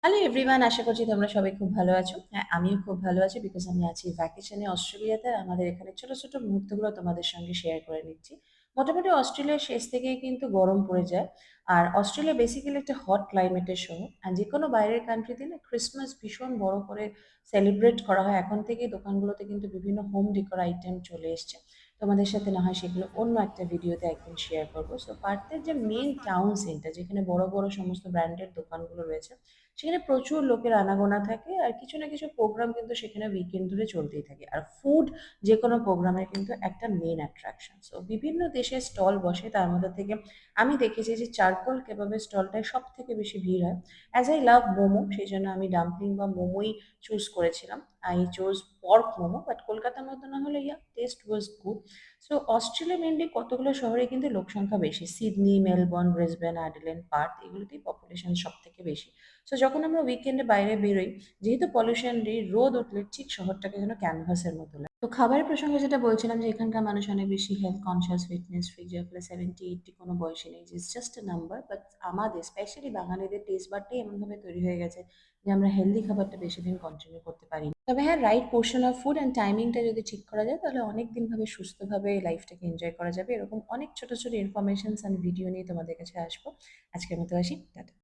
Hello everyone, আশা করছি তোমরা সবাই খুব ভালো আছো। হ্যাঁ, আমিও খুব ভালো আছি বিকজ আমি আছি ভ্যাকেশনে অস্ট্রেলিয়াতে। আর আমাদের এখানে ছোট ছোট মুহূর্তগুলো তোমাদের সঙ্গে শেয়ার করে নিচ্ছি। মোটামুটি অস্ট্রেলিয়ার শেষ থেকেই কিন্তু গরম পড়ে যায়। আর অস্ট্রেলিয়া বেসিক্যালি একটা হট ক্লাইমেটের শহর। আর যে কোনো বাইরের কান্ট্রিতে না ক্রিসমাস ভীষণ বড় করে সেলিব্রেট করা হয়। এখন থেকেই দোকানগুলোতে কিন্তু বিভিন্ন হোম ডেকোর আইটেম চলে এসছে। তোমাদের সাথে না হয় সেগুলো অন্য একটা ভিডিওতে একদিন শেয়ার করবো। সো পার্থের যে মেন টাউন সেন্টার, যেখানে বড় বড় সমস্ত ব্র্যান্ডের দোকানগুলো রয়েছে, সেখানে প্রচুর লোকের আনাগোনা থাকে। আর কিছু না কিছু প্রোগ্রাম কিন্তু সেখানে উইকেন্ড ধরে চলতেই থাকে। আর ফুড যে কোনো প্রোগ্রামের কিন্তু একটা মেন অ্যাট্রাকশন। সো বিভিন্ন দেশের স্টল বসে, তার মধ্যে থেকে আমি দেখেছি যে চারকোল কেবাবের স্টলটায় সব থেকে বেশি ভিড় হয়। অ্যাজ আই লাভ মোমো, সেই জন্য আমি ডাম্পলিং বা মোমোই চুজ করেছিলাম। I choose pork momo, but কলকাতার মতো না হলে taste was good. So Australia mainly কতগুলো শহরে কিন্তু লোক সংখ্যা বেশি। Sydney, Melbourne, Brisbane, Adelaide, Perth, এগুলোতেই পপুলেশন সব থেকে বেশি। সো যখন আমরা উইকেন্ডে বাইরে বেরোই, যেহেতু পলিউশন নেই, রোদ উঠলে ঠিক শহরটাকে যেন ক্যানভাসের মতো লাগে। তো খাবারের প্রসঙ্গে যেটা বলছিলাম যে এখানকার মানুষ অনেক বেশি হেলথ কনসিয়াস, ফিটনেস ফ্রি, যার ফলে 70-80 কোনো বয়সে নেই। It's just a number. But আমাদের স্পেশালি বাঙালিদের টেস্ট বাডটাই এমনভাবে তৈরি হয়ে গেছে যে আমরা হেলদি খাবারটা বেশি দিন কন্টিনিউ করতে পারি না। তবে হ্যাঁ, right portion of food and টাইমিংটা যদি ঠিক করা যায়, তাহলে অনেক দিনভাবে সুস্থভাবে লাইফটাকে এনজয় করা যাবে। এরকম অনেক ছোট ছোট ইনফরমেশনস অ্যান্ড ভিডিও নিয়ে তোমাদের কাছে আসবো। আজকের মতো আসি, টাটা।